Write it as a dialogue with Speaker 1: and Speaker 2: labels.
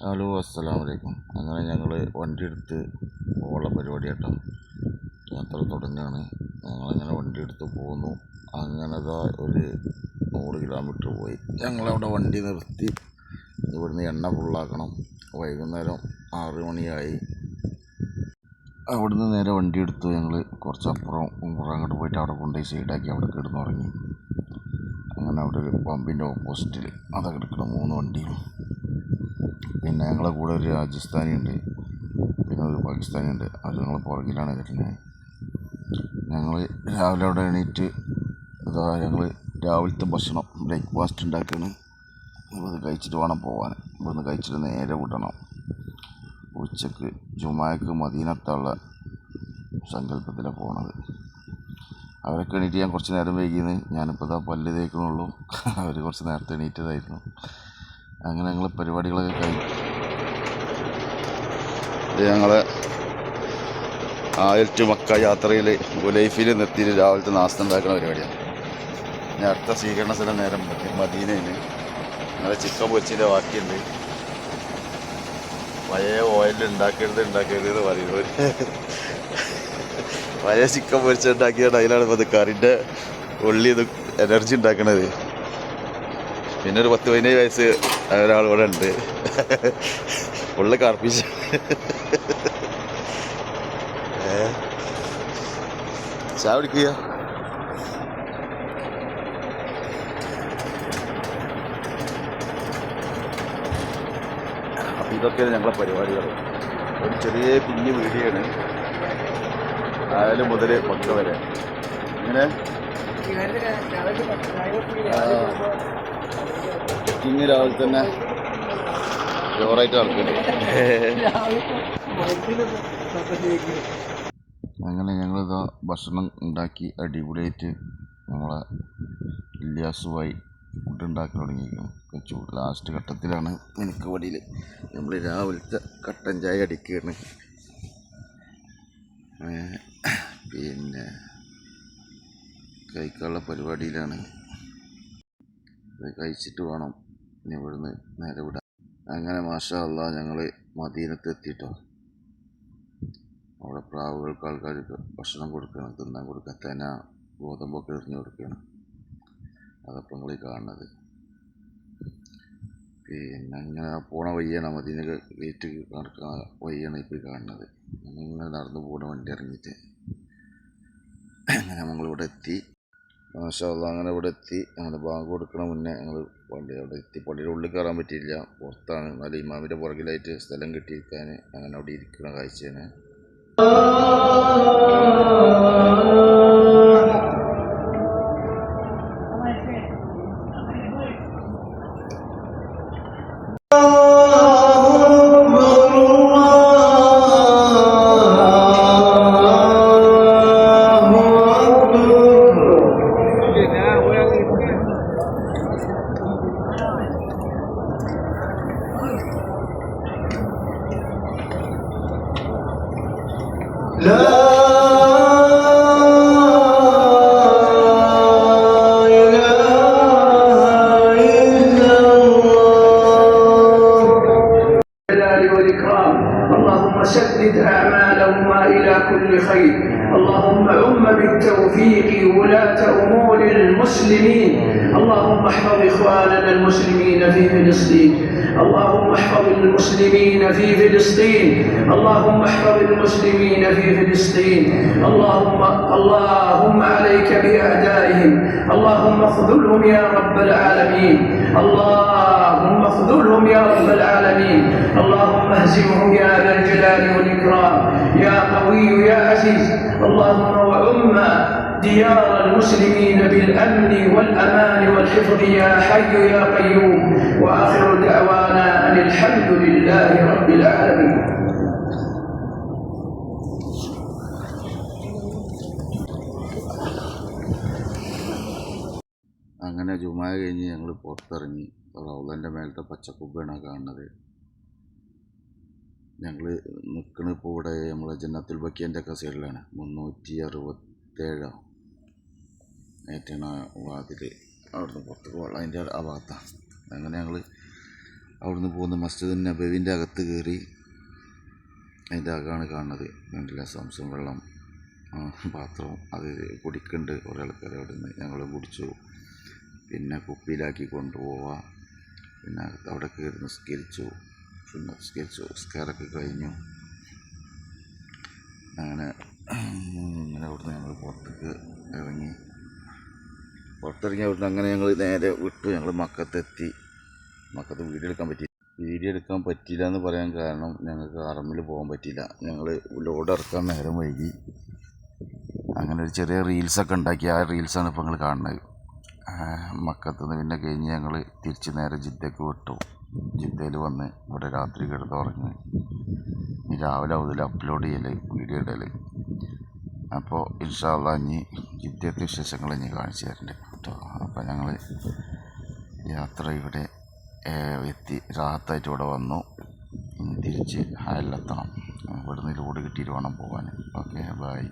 Speaker 1: Hello, അസ്സലാമു അലൈക്കും. അങ്ങനെ ഞങ്ങൾ വണ്ടി എടുത്ത് പോകാനുള്ള പരിപാടി കേട്ടോ. യാത്ര തുടങ്ങുകയാണ്. ഞങ്ങളങ്ങനെ വണ്ടി എടുത്ത് പോന്നു. അങ്ങനെ ഒരു 100 കിലോമീറ്റർ പോയി. ഞങ്ങളവിടെ വണ്ടി നിർത്തി ഇവിടുന്ന് എണ്ണ ഫുള്ളാക്കണം. വൈകുന്നേരം 6 മണിയായി. അവിടുന്ന് നേരെ വണ്ടി എടുത്ത് ഞങ്ങൾ കുറച്ചപ്പുറം അങ്ങോട്ട് പോയിട്ട് അവിടെ കൊണ്ടുപോയി സൈഡാക്കി അവിടെ കിടന്നുറങ്ങി. അങ്ങനെ അവിടെ ഒരു പമ്പിൻ്റെ ഓപ്പോസിറ്റിൽ അതൊക്കെ എടുക്കണം 3 വണ്ടിയും. പിന്നെ ഞങ്ങളെ കൂടെ ഒരു രാജസ്ഥാനി ഉണ്ട്, പിന്നെ ഒരു പാകിസ്ഥാനി ഉണ്ട്. അത് ഞങ്ങൾ പുറകിലാണ് വരുന്നത്. ഞങ്ങൾ രാവിലെ അവിടെ എണീറ്റ് ഞങ്ങൾ രാവിലത്തെ ഭക്ഷണം ബ്രേക്ക്ഫാസ്റ്റ് ഉണ്ടാക്കുകയാണ്. അത് കഴിച്ചിട്ട് വേണം പോകാൻ. ഇവിടുന്ന് കഴിച്ചിട്ട് നേരെ വിടണം. ഉച്ചക്ക് ജുമാക്ക് മദീനത്തുള്ള സങ്കല്പത്തിലാണ് പോണത്. അവരൊക്കെ എണീറ്റ് ഞാൻ കുറച്ച് നേരം വൈകിയെന്ന്. ഞാനിപ്പോൾ പല്ല് തേക്കണുള്ളൂ. അവർ കുറച്ച് നേരത്തെ എണീറ്റതായിരുന്നു. അങ്ങനെ ഞങ്ങൾ പരിപാടികളൊക്കെ കഴിഞ്ഞു. ഞങ്ങളെ 1000 മക്ക യാത്രയിൽ ഗുലൈഫിൽ നിർത്തിയിട്ട് രാവിലത്തെ നാസ്ത ഉണ്ടാക്കുന്ന പരിപാടിയാണ്. ഞാൻ അടുത്ത സ്വീകരണ സ്ഥലം നേരം മദീനയിൽ ഞങ്ങൾ ചിക്കൻ പൊരിച്ചിൻ്റെ ബാക്കിയുണ്ട്. പഴയ ഓയിലിൽ ഉണ്ടാക്കരുത് എന്ന് പറയുന്നത്. പഴയ ചിക്കൻ പൊരിച്ചുണ്ടാക്കിയത് അതിലാണ് ഇപ്പോൾ കറിൻ്റെ ഉള്ളി എനർജി ഉണ്ടാക്കണത്. പിന്നെ ഒരു 10-15 വയസ്സ് ഒരാൾ ഇവിടെ ഉണ്ട്, ഫുള്ള് കർപ്പിച്ച്. ചായ കുടിക്കുക. അപ്പം ഇതൊക്കെയാണ് ഞങ്ങളെ പരിപാടികൾ. ഒരു ചെറിയ കുഞ്ഞു വീഡിയോയാണ്, ആയാലും മുതൽ മക്ക വരെ. ഇങ്ങനെ കുക്കിങ് രാവിലെ തന്നെ ജോറായിട്ട് നടക്കുന്നത്. അങ്ങനെ ഞങ്ങളിതാ ഭക്ഷണം ഉണ്ടാക്കി അടിപൊളിയായിട്ട് നമ്മളെ ഇല്യാസുമായി ഫുഡ് ഉണ്ടാക്കി തുടങ്ങിയിരിക്കുന്നു. ലാസ്റ്റ് ഘട്ടത്തിലാണ് എനിക്ക് വടിയിൽ. നമ്മൾ രാവിലത്തെ കട്ടൻ ചായ അടിക്കുകയാണ്. പിന്നെ കഴിക്കാനുള്ള പരിപാടിയിലാണ്. അത് കഴിച്ചിട്ട് വേണം ഇനി ഇവിടുന്ന് നേരെ വിടാൻ. അങ്ങനെ മാഷാ അല്ലാഹ് ഞങ്ങൾ മദീനത്ത് എത്തിയിട്ടോ. അവിടെ പ്രാവുകൾക്ക് ആൾക്കാർക്ക് ഭക്ഷണം കൊടുക്കണം, തിന്നാൻ കൊടുക്കുക. തേന ഗോതമ്പൊക്കെ എറിഞ്ഞു കൊടുക്കുകയാണ്. അതപ്പം നിങ്ങൾ കാണുന്നത്. പിന്നെ അങ്ങനെ പോണ വഴിയാണ്, മദീന ഗേറ്റ് നടക്കുന്ന വഴിയാണ് ഇപ്പോൾ കാണുന്നത്. അങ്ങനെ നടന്നു പോകണ വണ്ടി ഇറങ്ങിയിട്ട് അങ്ങനെ നമ്മളിവിടെ എത്തി. മാഷാ അല്ലാഹ് അങ്ങനെ ഇവിടെ എത്തി. അങ്ങനെ ബാങ്ക് കൊടുക്കണ മുന്നേ ഞങ്ങൾ വണ്ടി അവിടെ എത്തി. പള്ളിയുടെ ഉള്ളിൽ കയറാൻ പറ്റിയില്ല, പുറത്താണ്. നല്ല ഇമാമിൻ്റെ പുറകിലായിട്ട് സ്ഥലം കിട്ടിയിരിക്കാൻ അങ്ങനെ അവിടെ ഇരിക്കുന്ന കാഴ്ചയാണ്.
Speaker 2: اللهم سدد أعمالهما إلى كل خير. اللهم عم بالتوفيق ولاة أمور المسلمين. اللهم احفظ إخواننا المسلمين في فلسطين. اللهم احفظ المسلمين في فلسطين. اللهم احفظ المسلمين في فلسطين. اللهم عليك بأعدائهم. اللهم اخذلهم يا رب العالمين. اللهم اخذلهم يا رب العالمين. اللهم اهزمهم يا ذا الجلال والإكرام يا قوي يا عزيز. اللهم وعم ديار المسلمين بالأمن والأمان والحفظ يا حي يا قيوم. وآخر دعوانا أن الحمد لله رب العالمين.
Speaker 1: അങ്ങനെ ജുമാ കഴിഞ്ഞ് ഞങ്ങൾ പുറത്തിറങ്ങി. റൗളൻ്റെ മേലത്തെ പച്ചക്കുബ്ബാണ് കാണുന്നത്. ഞങ്ങൾ നിൽക്കുന്നത് ഇപ്പോൾ ഇവിടെ നമ്മളെ ജന്നത്തുൽ ബക്കിയൻ്റെ ഒക്കെ സൈഡിലാണ്. 367 ഏറ്റവും വാതിൽ അവിടുന്ന് പുറത്ത് അതിൻ്റെ ആ ഭാഗത്താണ്. അങ്ങനെ ഞങ്ങൾ അവിടുന്ന് പോകുന്ന മസ്ജിദ് നബവിൻ്റെ അകത്ത് കയറി അതിൻ്റെ അകമാണ് കാണുന്നത്. കണ്ടില്ല, സംസം വെള്ളം പാത്രം അത് കുടിക്കുന്നുണ്ട് കുറേ ആൾക്കാർ. അവിടെ നിന്ന് ഞങ്ങൾ കുടിച്ചു. പിന്നെ കുപ്പിയിലാക്കി കൊണ്ടുപോവുക. പിന്നെ അവിടെ കയറി നിസ്കരിച്ചു. നിസ്കാരമൊക്കെ കഴിഞ്ഞു. അങ്ങനെ അവിടുന്ന് ഞങ്ങൾ പുറത്തിറങ്ങി അവിടുന്ന് അങ്ങനെ ഞങ്ങൾ നേരെ വിട്ടു. ഞങ്ങൾ മക്കത്തെത്തി. മക്കത്ത് വീഡിയോ എടുക്കാൻ പറ്റിയില്ല എന്ന് പറയാൻ കാരണം ഞങ്ങൾക്ക് ഹറമിൽ പോകാൻ പറ്റിയില്ല. ഞങ്ങൾ ലോഡ് ഇറക്കാൻ നേരം വൈകി. അങ്ങനെ ഒരു ചെറിയ റീൽസൊക്കെ ഉണ്ടാക്കി. ആ റീൽസാണ് ഇപ്പോൾ നിങ്ങൾ കാണുന്നത്. മക്കത്തുനിന്ന് പിന്നെ കഴിഞ്ഞ് ഞങ്ങൾ തിരിച്ച് നേരെ ജിദ്ദയ്ക്ക് വിട്ടു. ജിദ്ദയിൽ വന്ന് ഇവിടെ രാത്രി കിടന്നുറങ്ങി. ഇനി രാവിലെ മുതൽ അപ്ലോഡ് ചെയ്യൽ, വീഡിയോ ഇടൽ. അപ്പോൾ ഇൻഷാ അല്ലാഹ് ഇനി ജിദ്ദത്തെ വിശേഷങ്ങൾ ഇനി കാണിച്ചു തരുന്നുണ്ട് കേട്ടോ. അപ്പോൾ ഞങ്ങൾ യാത്ര ഇവിടെ എത്തി, റാഹത്തായിട്ട് ഇവിടെ വന്നു. ഇനി തിരിച്ച് ഹാലിലെത്തണം. ഇവിടുന്ന് ലോഡ് കിട്ടിയിട്ട് വേണം പോകാൻ. Okay, by.